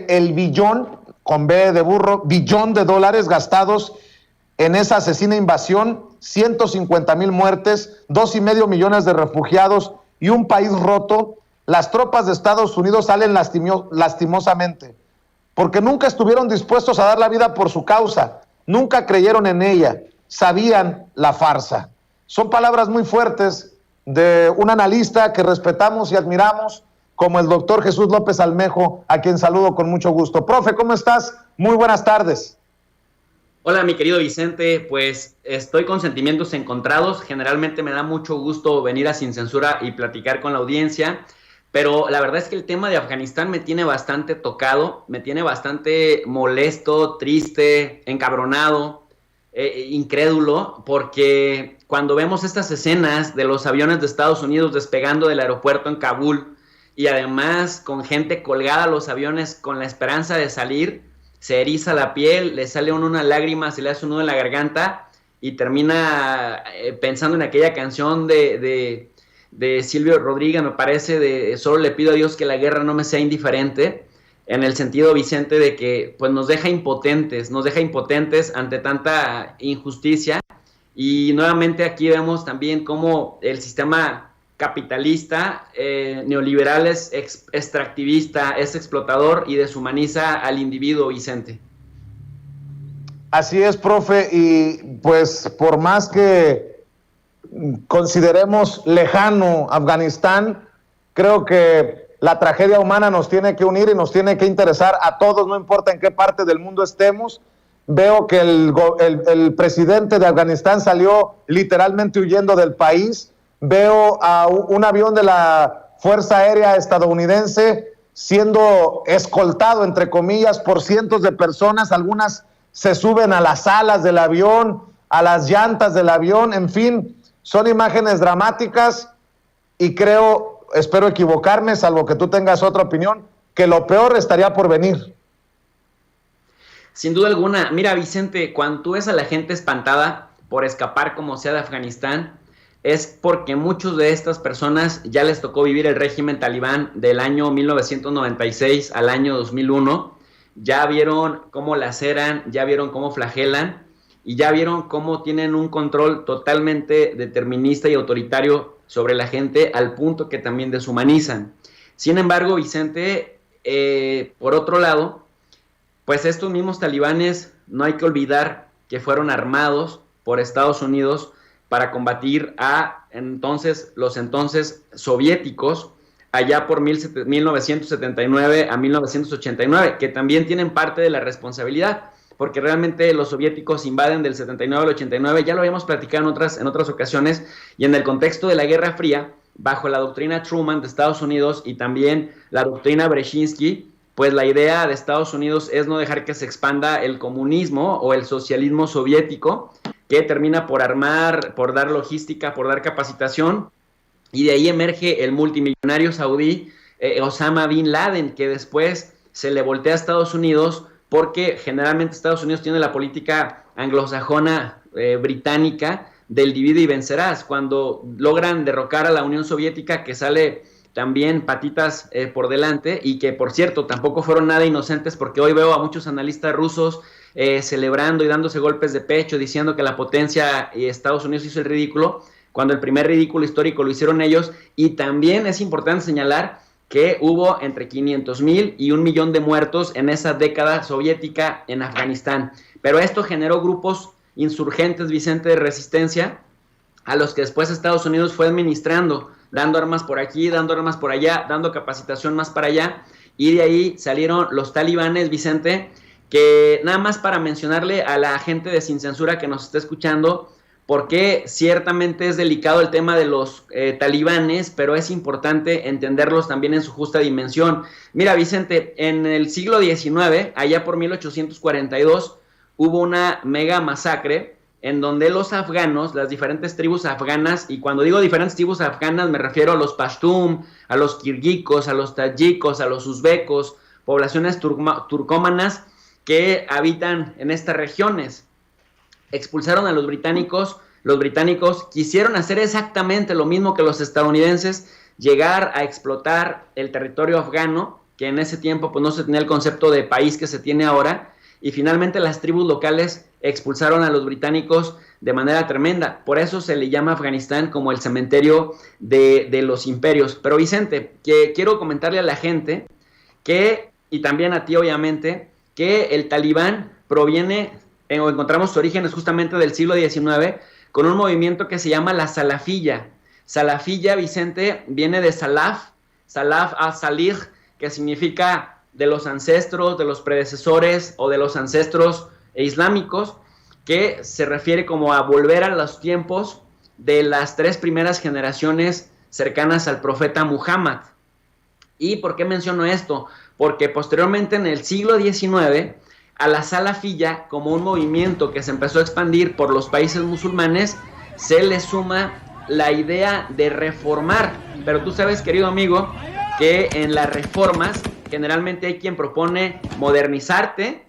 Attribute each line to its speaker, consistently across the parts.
Speaker 1: el billón, con B de burro, billón de dólares gastados en esa asesina invasión, 150,000 muertes, 2,5 millones de refugiados y un país roto, las tropas de Estados Unidos salen lastimosamente, porque nunca estuvieron dispuestos a dar la vida por su causa, nunca creyeron en ella, sabían la farsa. Son palabras muy fuertes de un analista que respetamos y admiramos, como el doctor Jesús López Almejo, a quien saludo con mucho gusto. Profe, ¿cómo estás? Muy buenas tardes.
Speaker 2: Hola, mi querido Vicente, pues estoy con sentimientos encontrados. Generalmente me da mucho gusto venir a Sin Censura y platicar con la audiencia, pero la verdad es que el tema de Afganistán me tiene bastante tocado, me tiene bastante molesto, triste, encabronado, incrédulo, porque cuando vemos estas escenas de los aviones de Estados Unidos despegando del aeropuerto en Kabul, y además con gente colgada a los aviones con la esperanza de salir, se eriza la piel, le sale una lágrima, se le hace un nudo en la garganta y termina pensando en aquella canción de Silvio Rodríguez, me parece, de solo le pido a Dios que la guerra no me sea indiferente, en el sentido, Vicente, de que pues nos deja impotentes ante tanta injusticia. Y nuevamente aquí vemos también cómo el sistema capitalista, neoliberal, es extractivista, es explotador y deshumaniza al individuo, Vicente.
Speaker 1: Así es, profe, y pues por más que consideremos lejano Afganistán, creo que la tragedia humana nos tiene que unir y nos tiene que interesar a todos, no importa en qué parte del mundo estemos. Veo que el presidente de Afganistán salió literalmente huyendo del país. Veo a un avión de la Fuerza Aérea estadounidense siendo escoltado, entre comillas, por cientos de personas. Algunas se suben a las alas del avión, a las llantas del avión. En fin, son imágenes dramáticas y creo, espero equivocarme, salvo que tú tengas otra opinión, que lo peor estaría por venir.
Speaker 2: Sin duda alguna. Mira, Vicente, cuando tú ves a la gente espantada por escapar como sea de Afganistán, es porque muchos de estas personas ya les tocó vivir el régimen talibán del año 1996 al año 2001, ya vieron cómo laceran, ya vieron cómo flagelan y ya vieron cómo tienen un control totalmente determinista y autoritario sobre la gente, al punto que también deshumanizan. Sin embargo, Vicente, por otro lado, pues estos mismos talibanes, no hay que olvidar que fueron armados por Estados Unidos para combatir a los entonces soviéticos allá por 1979 a 1989, que también tienen parte de la responsabilidad, porque realmente los soviéticos invaden del 79 al 89, ya lo habíamos platicado en otras ocasiones, y en el contexto de la Guerra Fría, bajo la doctrina Truman de Estados Unidos y también la doctrina Brzezinski, pues la idea de Estados Unidos es no dejar que se expanda el comunismo o el socialismo soviético, que termina por armar, por dar logística, por dar capacitación, y de ahí emerge el multimillonario saudí Osama Bin Laden, que después se le voltea a Estados Unidos, porque generalmente Estados Unidos tiene la política anglosajona británica del divide y vencerás. Cuando logran derrocar a la Unión Soviética, que sale también patitas por delante, y que por cierto tampoco fueron nada inocentes, porque hoy veo a muchos analistas rusos celebrando y dándose golpes de pecho, diciendo que la potencia y Estados Unidos hizo el ridículo, cuando el primer ridículo histórico lo hicieron ellos. Y también es importante señalar que hubo entre 500,000 y 1,000,000 de muertos en esa década soviética en Afganistán. Pero esto generó grupos insurgentes, Vicente, de resistencia, a los que después Estados Unidos fue administrando, dando armas por aquí, dando armas por allá, dando capacitación más para allá, y de ahí salieron los talibanes, Vicente, que nada más para mencionarle a la gente de Sin Censura que nos está escuchando, porque ciertamente es delicado el tema de los talibanes, pero es importante entenderlos también en su justa dimensión. Mira, Vicente, en el siglo XIX, allá por 1842, hubo una mega masacre en donde los afganos, las diferentes tribus afganas, y cuando digo diferentes tribus afganas me refiero a los pashtun, a los kirguicos, a los tayikos, a los uzbecos, poblaciones turcómanas que habitan en estas regiones. Expulsaron a los británicos quisieron hacer exactamente lo mismo que los estadounidenses, llegar a explotar el territorio afgano que en ese tiempo pues no se tenía el concepto de país que se tiene ahora, y finalmente las tribus locales expulsaron a los británicos de manera tremenda. Por eso se le llama Afganistán como el cementerio de los imperios. Pero Vicente, que quiero comentarle a la gente que, y también a ti obviamente, que el talibán proviene, o encontramos sus orígenes justamente del siglo XIX, con un movimiento que se llama la salafilla. Salafilla, Vicente, viene de salaf a-salih, que significa de los ancestros, de los predecesores o de los ancestros islámicos, que se refiere como a volver a los tiempos de las 3 primeras generaciones cercanas al profeta Muhammad. ¿Y por qué menciono esto? Porque posteriormente en el siglo XIX, a la salafilla, como un movimiento que se empezó a expandir por los países musulmanes, se le suma la idea de reformar. Pero tú sabes, querido amigo, que en las reformas generalmente hay quien propone modernizarte,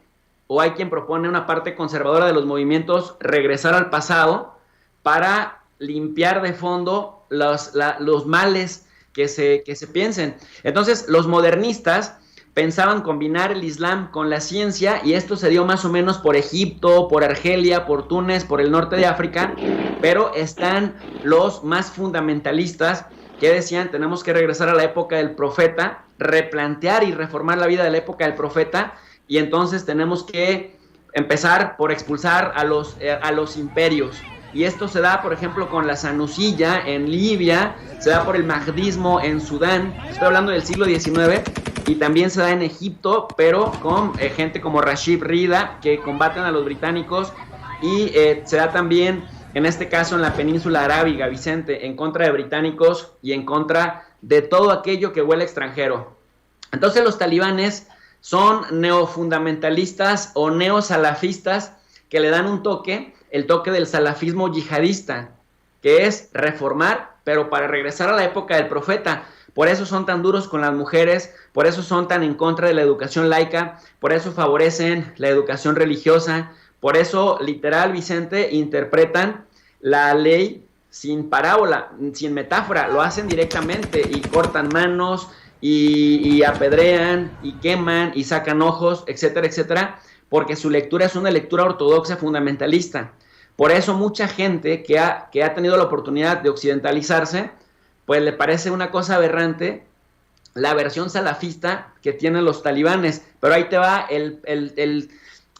Speaker 2: o hay quien propone una parte conservadora de los movimientos, regresar al pasado para limpiar de fondo los males que se piensen. Entonces, los modernistas pensaban combinar el Islam con la ciencia, y esto se dio más o menos por Egipto, por Argelia, por Túnez, por el norte de África, pero están los más fundamentalistas que decían: tenemos que regresar a la época del profeta, replantear y reformar la vida de la época del profeta, y entonces tenemos que empezar por expulsar a los imperios. Y esto se da, por ejemplo, con la Sanusilla en Libia, se da por el mahdismo en Sudán, estoy hablando del siglo XIX, y también se da en Egipto, pero con gente como Rashid Rida, que combaten a los británicos, y se da también, en este caso, en la península arábiga, Vicente, en contra de británicos y en contra de todo aquello que huele extranjero. Entonces los talibanes son neofundamentalistas o neosalafistas que le dan un toque, el toque del salafismo yihadista, que es reformar, pero para regresar a la época del profeta. Por eso son tan duros con las mujeres, por eso son tan en contra de la educación laica, por eso favorecen la educación religiosa, por eso, literal, Vicente, interpretan la ley sin parábola, sin metáfora, lo hacen directamente y cortan manos y apedrean y queman y sacan ojos, etcétera, etcétera, porque su lectura es una lectura ortodoxa fundamentalista. Por eso mucha gente que ha tenido la oportunidad de occidentalizarse, pues le parece una cosa aberrante la versión salafista que tienen los talibanes. Pero ahí te va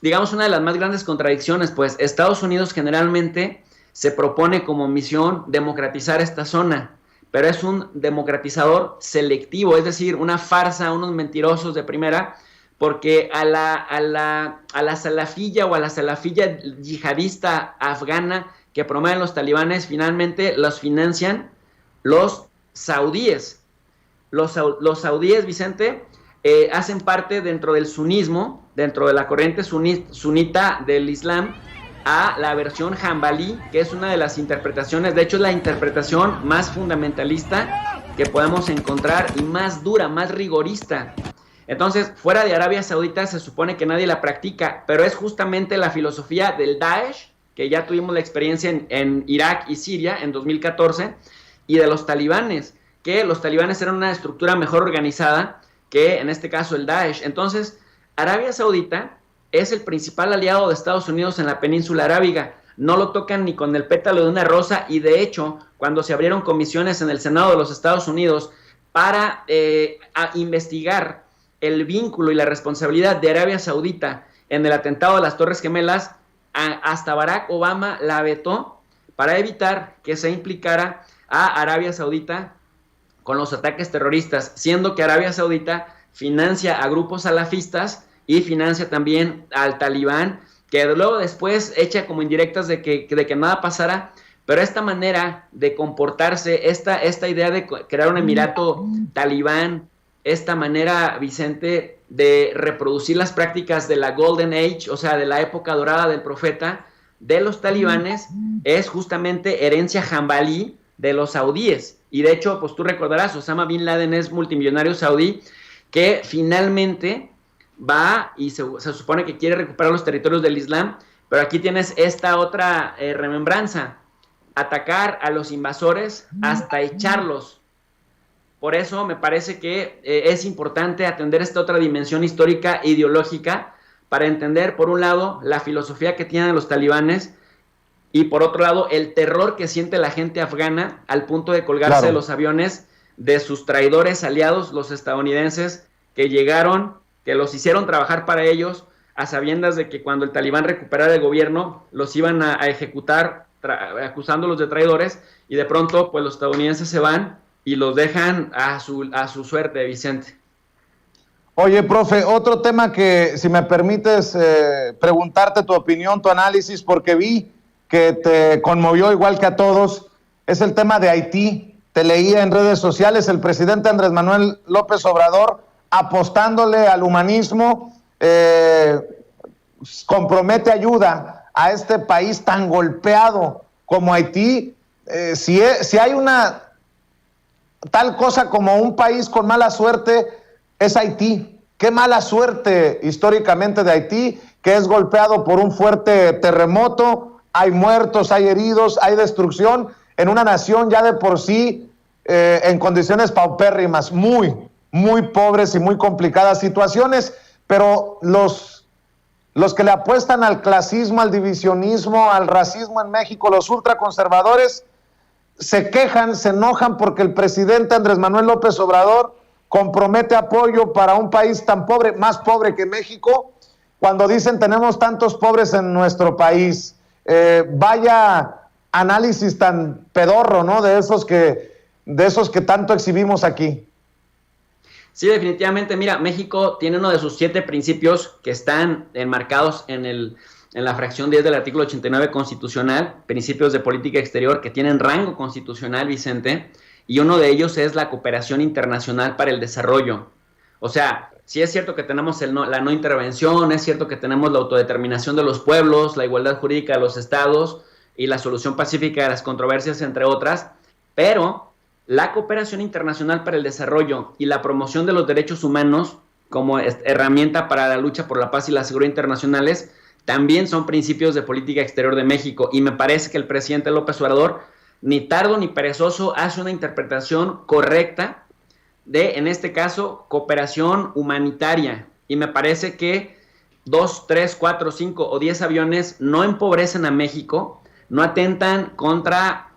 Speaker 2: digamos, una de las más grandes contradicciones, pues Estados Unidos generalmente se propone como misión democratizar esta zona, pero es un democratizador selectivo, es decir, una farsa, unos mentirosos de primera, porque a la salafilla o a la salafilla yihadista afgana que promueven los talibanes, finalmente los financian los saudíes. Los saudíes, Vicente, hacen parte dentro del sunismo, dentro de la corriente sunita del Islam, a la versión Hanbalí, que es una de las interpretaciones, de hecho es la interpretación más fundamentalista que podemos encontrar y más dura, más rigorista. Entonces, fuera de Arabia Saudita se supone que nadie la practica, pero es justamente la filosofía del Daesh, que ya tuvimos la experiencia en Irak y Siria en 2014, y de los talibanes, que los talibanes eran una estructura mejor organizada que en este caso el Daesh. Entonces, Arabia Saudita es el principal aliado de Estados Unidos en la península arábiga. No lo tocan ni con el pétalo de una rosa, y de hecho, cuando se abrieron comisiones en el Senado de los Estados Unidos para investigar el vínculo y la responsabilidad de Arabia Saudita en el atentado de las Torres Gemelas, hasta Barack Obama la vetó para evitar que se implicara a Arabia Saudita con los ataques terroristas, siendo que Arabia Saudita financia a grupos salafistas y financia también al talibán, que luego después echa como indirectas de que nada pasara. Pero esta manera de comportarse, esta idea de crear un emirato talibán, esta manera, Vicente, de reproducir las prácticas de la Golden Age, o sea, de la época dorada del profeta, de los talibanes, es justamente herencia hanbalí de los saudíes. Y de hecho, pues tú recordarás, Osama Bin Laden es multimillonario saudí que finalmente va y se supone que quiere recuperar los territorios del Islam, pero aquí tienes esta otra remembranza: atacar a los invasores hasta echarlos Por eso me parece que es importante atender esta otra dimensión histórica e ideológica para entender, por un lado, la filosofía que tienen los talibanes y, por otro lado, el terror que siente la gente afgana al punto de colgarse de los aviones de sus traidores aliados, los estadounidenses, que llegaron, que los hicieron trabajar para ellos, a sabiendas de que cuando el talibán recuperara el gobierno, los iban a ejecutar acusándolos de traidores, y de pronto pues los estadounidenses se van y los dejan a su suerte, Vicente.
Speaker 1: Oye, profe, otro tema que, si me permites preguntarte tu opinión, tu análisis, porque vi que te conmovió igual que a todos, es el tema de Haití. Te leía en redes sociales el presidente Andrés Manuel López Obrador apostándole al humanismo, compromete ayuda a este país tan golpeado como Haití. Si hay una tal cosa como un país con mala suerte, es Haití. Qué mala suerte históricamente de Haití, que es golpeado por un fuerte terremoto, hay muertos, hay heridos, hay destrucción en una nación ya de por sí en condiciones paupérrimas, muy, muy pobres y muy complicadas situaciones, pero los que le apuestan al clasismo, al divisionismo, al racismo en México, los ultraconservadores, se quejan, se enojan porque el presidente Andrés Manuel López Obrador compromete apoyo para un país tan pobre, más pobre que México, cuando dicen tenemos tantos pobres en nuestro país. Vaya análisis tan pedorro, ¿no? De esos que tanto exhibimos aquí.
Speaker 2: Sí, definitivamente. Mira, México tiene uno de sus 7 principios que están enmarcados en la fracción 10 del artículo 89 constitucional, principios de política exterior que tienen rango constitucional, Vicente, y uno de ellos es la cooperación internacional para el desarrollo. O sea, sí es cierto que tenemos la no intervención, es cierto que tenemos la autodeterminación de los pueblos, la igualdad jurídica de los estados y la solución pacífica de las controversias, entre otras, pero la cooperación internacional para el desarrollo y la promoción de los derechos humanos como herramienta para la lucha por la paz y la seguridad internacionales también son principios de política exterior de México, y me parece que el presidente López Obrador, ni tardo ni perezoso, hace una interpretación correcta de, en este caso, cooperación humanitaria, y me parece que 2, 3, 4, 5 o 10 aviones no empobrecen a México, no atentan contra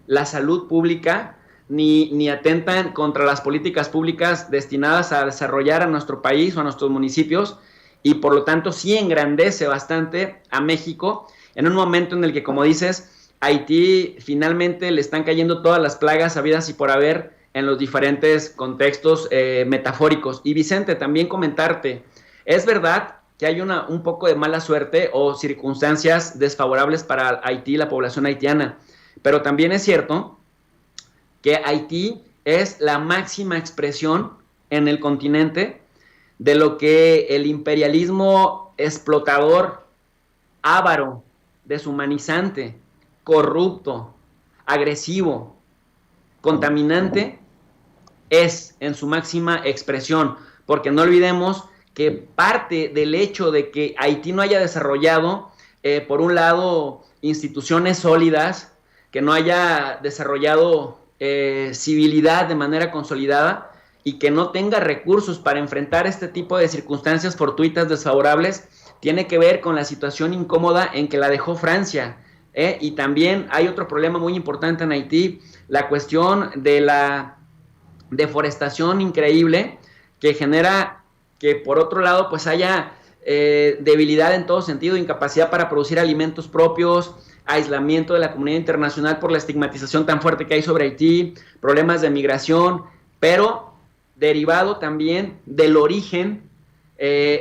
Speaker 2: la salud pública, ni atentan contra las políticas públicas destinadas a desarrollar a nuestro país o a nuestros municipios, y por lo tanto sí engrandece bastante a México en un momento en el que, como dices, Haití finalmente le están cayendo todas las plagas habidas y por haber en los diferentes contextos metafóricos. Y Vicente, también comentarte, es verdad que hay un poco de mala suerte o circunstancias desfavorables para Haití, la población haitiana, pero también es cierto que Haití es la máxima expresión en el continente de lo que el imperialismo explotador, avaro, deshumanizante, corrupto, agresivo, contaminante, es en su máxima expresión, porque no olvidemos que parte del hecho de que Haití no haya desarrollado, por un lado, instituciones sólidas, que no haya desarrollado civilidad de manera consolidada y que no tenga recursos para enfrentar este tipo de circunstancias fortuitas desfavorables, tiene que ver con la situación incómoda en que la dejó Francia. Y también hay otro problema muy importante en Haití, la cuestión de la deforestación increíble que genera que, por otro lado, pues haya debilidad en todo sentido, incapacidad para producir alimentos propios, aislamiento de la comunidad internacional por la estigmatización tan fuerte que hay sobre Haití, problemas de migración, pero derivado también del origen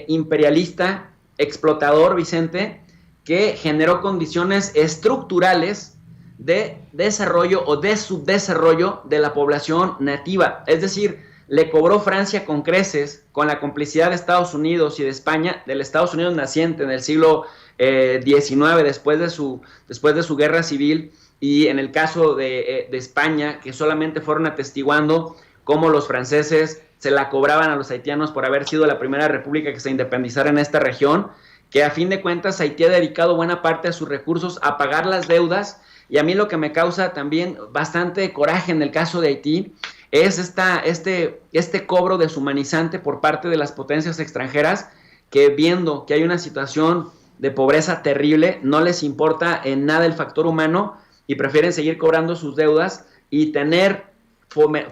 Speaker 2: imperialista, explotador, Vicente, que generó condiciones estructurales de desarrollo o de subdesarrollo de la población nativa. Es decir, le cobró Francia con creces, con la complicidad de Estados Unidos y de España, del Estados Unidos naciente en el siglo XIX, después de su guerra civil, y en el caso de España, que solamente fueron atestiguando cómo los franceses se la cobraban a los haitianos por haber sido la primera república que se independizara en esta región, que a fin de cuentas Haití ha dedicado buena parte de sus recursos a pagar las deudas. Y a mí lo que me causa también bastante coraje en el caso de Haití es este cobro deshumanizante por parte de las potencias extranjeras que, viendo que hay una situación de pobreza terrible, no les importa en nada el factor humano y prefieren seguir cobrando sus deudas y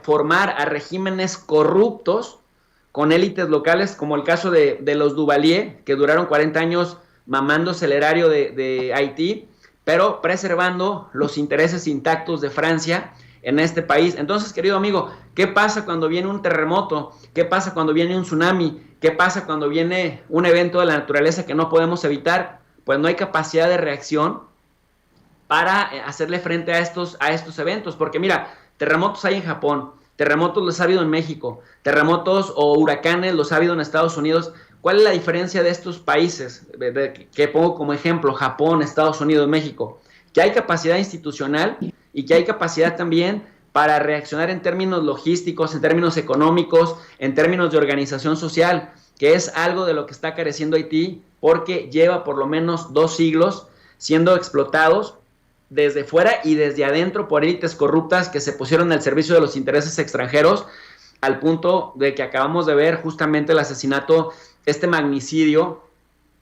Speaker 2: formar a regímenes corruptos con élites locales, como el caso de los Duvalier, que duraron 40 años mamándose el erario de Haití, pero preservando los intereses intactos de Francia en este país. Entonces, querido amigo, ¿qué pasa cuando viene un terremoto? ¿Qué pasa cuando viene un tsunami? ¿Qué pasa cuando viene un evento de la naturaleza que no podemos evitar? Pues no hay capacidad de reacción para hacerle frente a estos eventos, porque mira, terremotos hay en Japón, terremotos los ha habido en México, terremotos o huracanes los ha habido en Estados Unidos. ¿Cuál es la diferencia de estos países? Que pongo como ejemplo, Japón, Estados Unidos, México, que hay capacidad institucional y que hay capacidad también para reaccionar en términos logísticos, en términos económicos, en términos de organización social, que es algo de lo que está careciendo Haití, porque lleva por lo menos 2 siglos siendo explotados desde fuera y desde adentro por élites corruptas que se pusieron al servicio de los intereses extranjeros, al punto de que acabamos de ver justamente el asesinato, este magnicidio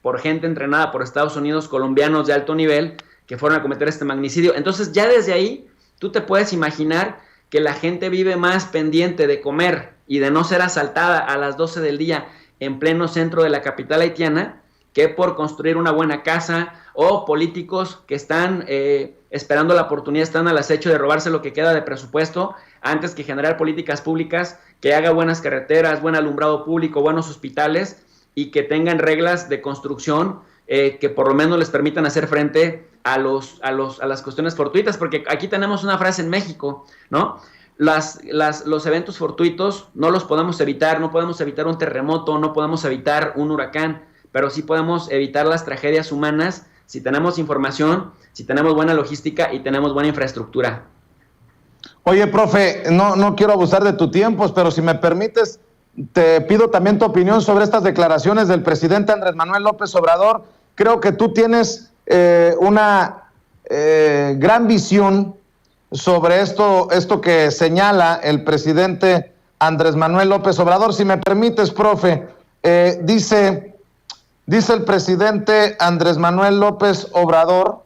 Speaker 2: por gente entrenada por Estados Unidos, colombianos de alto nivel, que fueron a cometer este magnicidio. Entonces ya desde ahí tú te puedes imaginar que la gente vive más pendiente de comer y de no ser asaltada a las 12 del día en pleno centro de la capital haitiana que por construir una buena casa, o políticos que están esperando la oportunidad, están al acecho de robarse lo que queda de presupuesto antes que generar políticas públicas que haga buenas carreteras, buen alumbrado público, buenos hospitales y que tengan reglas de construcción que por lo menos les permitan hacer frente a las cuestiones fortuitas, porque aquí tenemos una frase en México, ¿no? Los eventos fortuitos no los podemos evitar, no podemos evitar un terremoto, no podemos evitar un huracán, pero sí podemos evitar las tragedias humanas si tenemos información, si tenemos buena logística y tenemos buena infraestructura.
Speaker 1: Oye, profe, no quiero abusar de tu tiempo, pero si me permites, te pido también tu opinión sobre estas declaraciones del presidente Andrés Manuel López Obrador. Creo que tú tienes una gran visión sobre esto que señala el presidente Andrés Manuel López Obrador. Si me permites, profe, dice el presidente Andrés Manuel López Obrador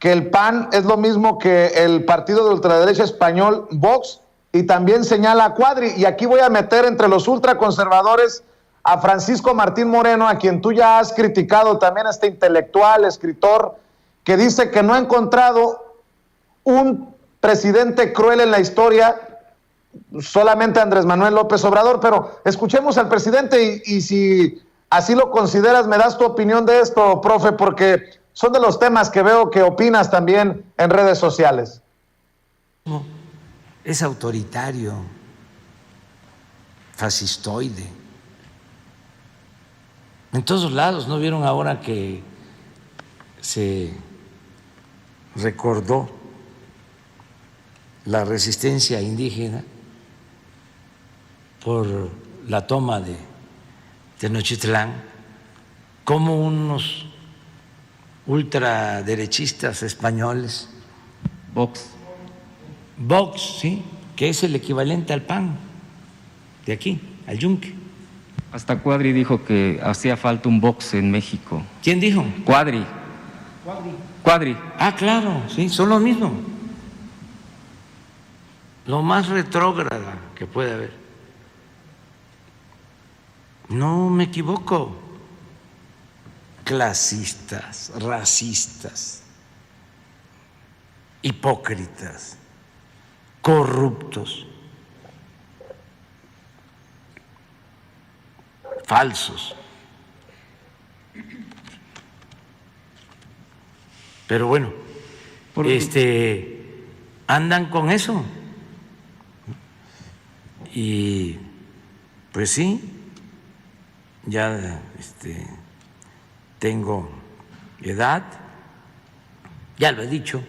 Speaker 1: que el PAN es lo mismo que el partido de ultraderecha español Vox, y también señala a Cuadri, y aquí voy a meter entre los ultraconservadores a Francisco Martín Moreno, a quien tú ya has criticado también, este intelectual, escritor, que dice que no ha encontrado un presidente cruel en la historia, solamente Andrés Manuel López Obrador. Pero escuchemos al presidente y si así lo consideras, me das tu opinión de esto, profe, porque son de los temas que veo que opinas también en redes sociales.
Speaker 3: Es autoritario, fascistoide. En todos lados, ¿no vieron ahora que se recordó la resistencia indígena por la toma de Tenochtitlán? Como unos ultraderechistas españoles, Vox, sí, que es el equivalente al PAN de aquí, al yunque.
Speaker 4: Hasta Cuadri dijo que hacía falta un Vox en México.
Speaker 3: ¿Quién dijo?
Speaker 4: Cuadri.
Speaker 3: Ah, claro, sí, son lo mismo. Lo más retrógrada que puede haber. No me equivoco. Clasistas, racistas, hipócritas, corruptos, falsos. Pero bueno, andan con eso. Y pues sí, ya tengo edad, ya lo he dicho.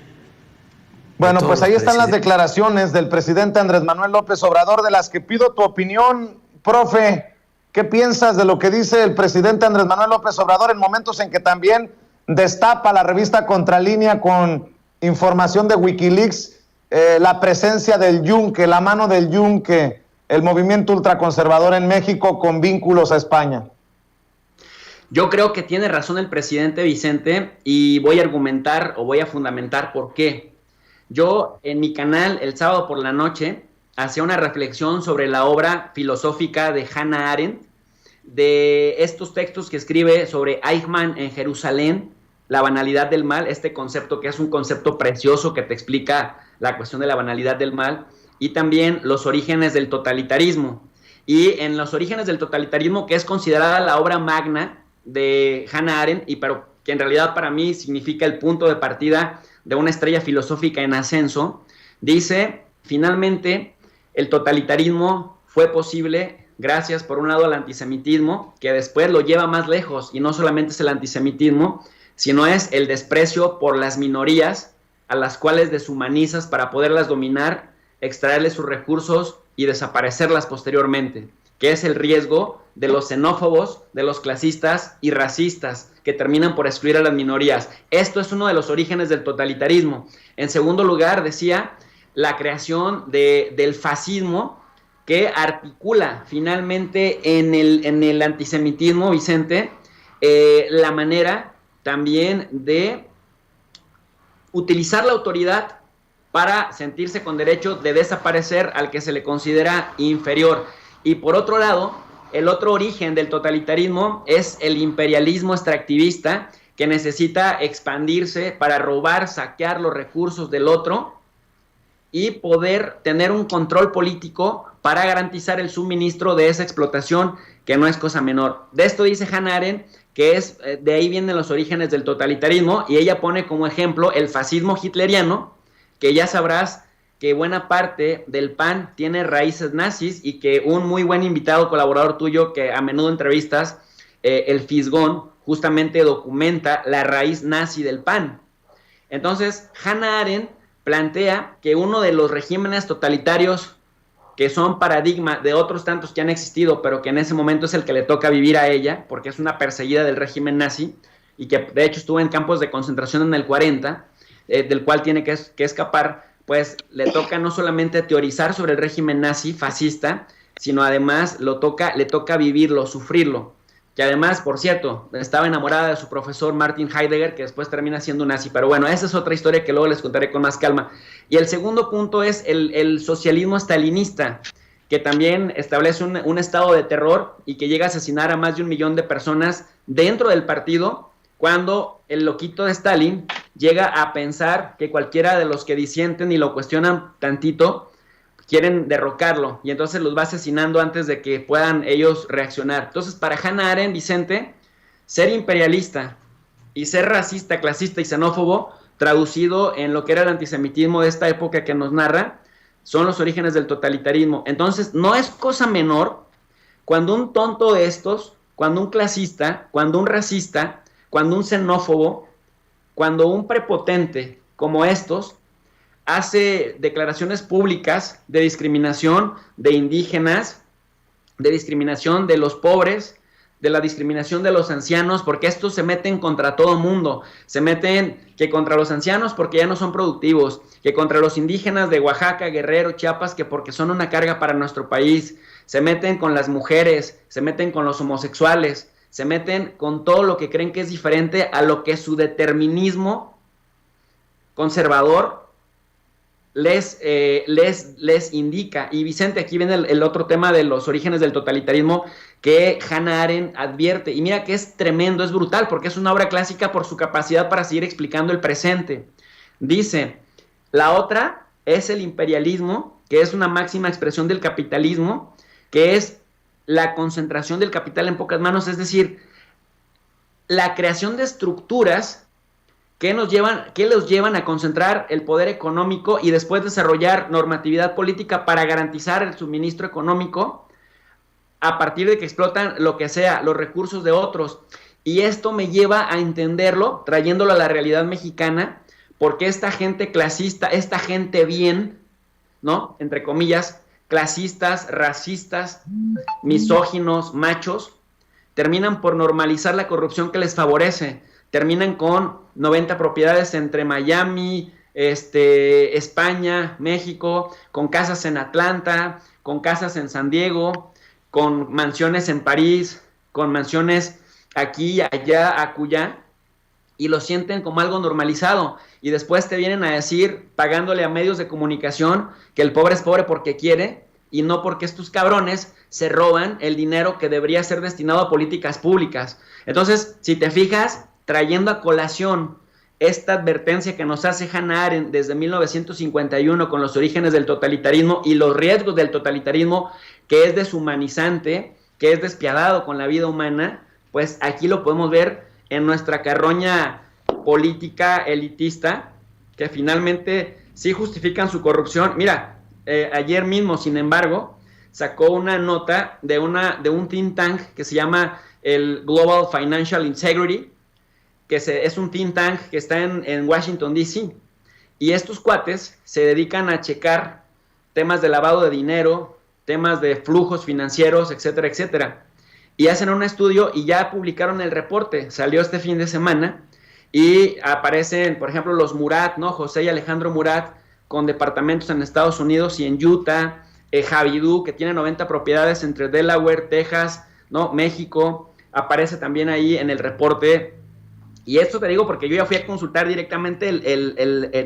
Speaker 1: Bueno, pues ahí están las declaraciones del presidente Andrés Manuel López Obrador, de las que pido tu opinión, profe. ¿Qué piensas de lo que dice el presidente Andrés Manuel López Obrador en momentos en que también destapa la revista Contralínea con información de Wikileaks la presencia del Yunque, la mano del Yunque, el movimiento ultraconservador en México con vínculos a España?
Speaker 2: Yo creo que tiene razón el presidente Vicente y voy a argumentar o voy a fundamentar por qué. Yo en mi canal el sábado por la noche hacía una reflexión sobre la obra filosófica de Hannah Arendt, de estos textos que escribe sobre Eichmann en Jerusalén, la banalidad del mal, este concepto que es un concepto precioso que te explica la cuestión de la banalidad del mal, y también los orígenes del totalitarismo. Y en los orígenes del totalitarismo, que es considerada la obra magna de Hannah Arendt, pero que en realidad para mí significa el punto de partida de una estrella filosófica en ascenso, dice, finalmente, el totalitarismo fue posible gracias, por un lado, al antisemitismo, que después lo lleva más lejos, y no solamente es el antisemitismo, sino es el desprecio por las minorías a las cuales deshumanizas para poderlas dominar, extraerles sus recursos y desaparecerlas posteriormente, que es el riesgo de los xenófobos, de los clasistas y racistas, que terminan por excluir a las minorías. Esto es uno de los orígenes del totalitarismo. En segundo lugar, decía, la creación del fascismo, que articula finalmente en el antisemitismo, Vicente, la manera también de utilizar la autoridad para sentirse con derecho de desaparecer al que se le considera inferior. Y por otro lado, el otro origen del totalitarismo es el imperialismo extractivista, que necesita expandirse para robar, saquear los recursos del otro y poder tener un control político para garantizar el suministro de esa explotación, que no es cosa menor. De esto dice Hannah Arendt, que es, de ahí vienen los orígenes del totalitarismo, y ella pone como ejemplo el fascismo hitleriano, que ya sabrás que buena parte del PAN tiene raíces nazis, y que un muy buen invitado, colaborador tuyo, que a menudo entrevistas, el Fisgón, justamente documenta la raíz nazi del PAN. Entonces, Hannah Arendt plantea que uno de los regímenes totalitarios que son paradigma de otros tantos que han existido, pero que en ese momento es el que le toca vivir a ella, porque es una perseguida del régimen nazi, y que de hecho estuvo en campos de concentración en el 40, del cual tiene que escapar, pues le toca no solamente teorizar sobre el régimen nazi fascista, sino además le toca vivirlo, sufrirlo. Que además, por cierto, estaba enamorada de su profesor Martin Heidegger, que después termina siendo un nazi. Pero bueno, esa es otra historia que luego les contaré con más calma. Y el segundo punto es el socialismo estalinista, que también establece un estado de terror y que llega a asesinar a más de 1 millón de personas dentro del partido, cuando el loquito de Stalin llega a pensar que cualquiera de los que disienten y lo cuestionan tantito quieren derrocarlo, y entonces los va asesinando antes de que puedan ellos reaccionar. Entonces, para Hannah Arendt, Vicente, ser imperialista y ser racista, clasista y xenófobo, traducido en lo que era el antisemitismo de esta época que nos narra, son los orígenes del totalitarismo. Entonces, no es cosa menor cuando un tonto de estos, cuando un clasista, cuando un racista, cuando un xenófobo, cuando un prepotente como estos hace declaraciones públicas de discriminación de indígenas, de discriminación de los pobres, de la discriminación de los ancianos, porque estos se meten contra todo mundo. Se meten que contra los ancianos porque ya no son productivos, que contra los indígenas de Oaxaca, Guerrero, Chiapas, que porque son una carga para nuestro país. Se meten con las mujeres, se meten con los homosexuales, se meten con todo lo que creen que es diferente a lo que su determinismo conservador les indica. Y Vicente, aquí viene el otro tema de los orígenes del totalitarismo que Hannah Arendt advierte, y mira que es tremendo, es brutal, porque es una obra clásica por su capacidad para seguir explicando el presente. Dice, la otra es el imperialismo, que es una máxima expresión del capitalismo, que es la concentración del capital en pocas manos, es decir, la creación de estructuras que los llevan a concentrar el poder económico y después desarrollar normatividad política para garantizar el suministro económico a partir de que explotan lo que sea, los recursos de otros. Y esto me lleva a entenderlo, trayéndolo a la realidad mexicana, porque esta gente clasista, esta gente bien, ¿no? Entre comillas, clasistas, racistas, misóginos, machos, terminan por normalizar la corrupción que les favorece. Terminan con 90 propiedades entre Miami, España, México, con casas en Atlanta, con casas en San Diego, con mansiones en París, con mansiones aquí, allá, acullá, y lo sienten como algo normalizado. Y después te vienen a decir, pagándole a medios de comunicación, que el pobre es pobre porque quiere, y no porque estos cabrones se roban el dinero que debería ser destinado a políticas públicas. Entonces, si te fijas, trayendo a colación esta advertencia que nos hace Hannah Arendt desde 1951 con los orígenes del totalitarismo y los riesgos del totalitarismo, que es deshumanizante, que es despiadado con la vida humana, pues aquí lo podemos ver en nuestra carroña política elitista, que finalmente sí justifican su corrupción. Mira, ayer mismo, sin embargo, sacó una nota de un think tank que se llama el Global Financial Integrity, que es un think tank que está en Washington, D.C., y estos cuates se dedican a checar temas de lavado de dinero, temas de flujos financieros, etcétera, etcétera. Y hacen un estudio y ya publicaron el reporte, salió este fin de semana, y aparecen, por ejemplo, los Murat, ¿no? José y Alejandro Murat, con departamentos en Estados Unidos y en Utah, Javidú, que tiene 90 propiedades entre Delaware, Texas, ¿no? México, aparece también ahí en el reporte. Y esto te digo porque yo ya fui a consultar directamente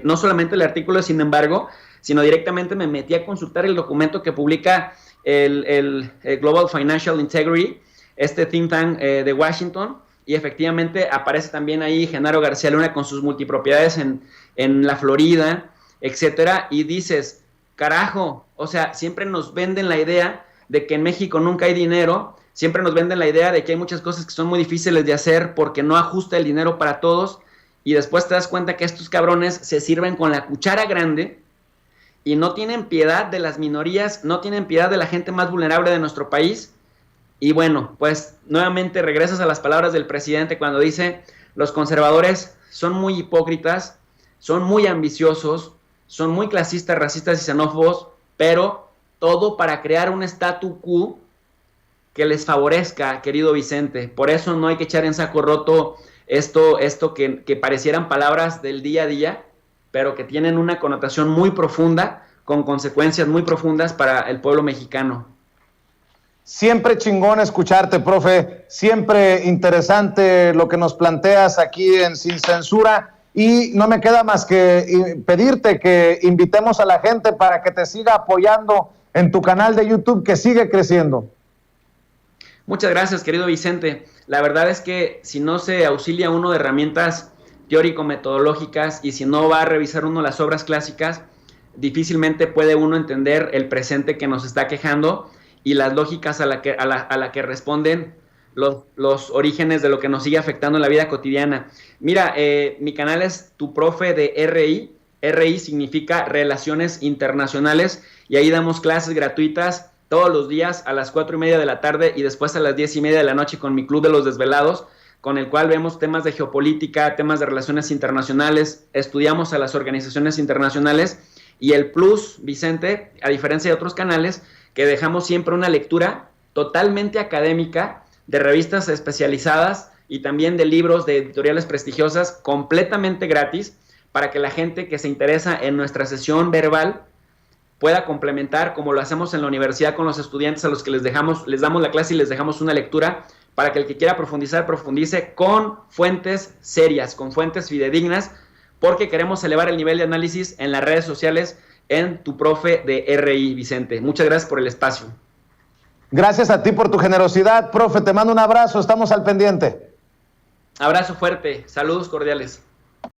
Speaker 2: no solamente el artículo, sin embargo, sino directamente me metí a consultar el documento que publica el Global Financial Integrity, este think tank de Washington, y efectivamente aparece también ahí Genaro García Luna con sus multipropiedades en la Florida, etcétera, y dices, carajo, o sea, siempre nos venden la idea de que en México nunca hay dinero, siempre nos venden la idea de que hay muchas cosas que son muy difíciles de hacer porque no ajusta el dinero para todos, y después te das cuenta que estos cabrones se sirven con la cuchara grande y no tienen piedad de las minorías, no tienen piedad de la gente más vulnerable de nuestro país. Y bueno, pues nuevamente regresas a las palabras del presidente cuando dice, los conservadores son muy hipócritas, son muy ambiciosos, son muy clasistas, racistas y xenófobos, pero todo para crear un statu quo que les favorezca, querido Vicente. Por eso no hay que echar en saco roto esto que parecieran palabras del día a día, pero que tienen una connotación muy profunda, con consecuencias muy profundas para el pueblo mexicano.
Speaker 1: Siempre chingón escucharte, profe. Siempre interesante lo que nos planteas aquí en Sin Censura. Y no me queda más que pedirte que invitemos a la gente para que te siga apoyando en tu canal de YouTube, que sigue creciendo.
Speaker 2: Muchas gracias, querido Vicente. La verdad es que si no se auxilia uno de herramientas teórico-metodológicas y si no va a revisar uno las obras clásicas, difícilmente puede uno entender el presente que nos está quejando y las lógicas a la que responden los orígenes de lo que nos sigue afectando en la vida cotidiana. Mira, mi canal es Tu Profe de RI. RI significa Relaciones Internacionales, y ahí damos clases gratuitas todos los días a las 4:30 de la tarde y después a las 10:30 de la noche con mi Club de los Desvelados, con el cual vemos temas de geopolítica, temas de relaciones internacionales, estudiamos a las organizaciones internacionales. Y el plus, Vicente, a diferencia de otros canales, que dejamos siempre una lectura totalmente académica de revistas especializadas y también de libros de editoriales prestigiosas completamente gratis, para que la gente que se interesa en nuestra sesión verbal pueda complementar, como lo hacemos en la universidad con los estudiantes a los que les damos la clase y les dejamos una lectura, para que el que quiera profundizar, profundice con fuentes serias, con fuentes fidedignas, porque queremos elevar el nivel de análisis en las redes sociales en Tu Profe de RI, Vicente. Muchas gracias por el espacio.
Speaker 1: Gracias a ti por tu generosidad, profe. Te mando un abrazo, estamos al pendiente.
Speaker 2: Abrazo fuerte, saludos cordiales.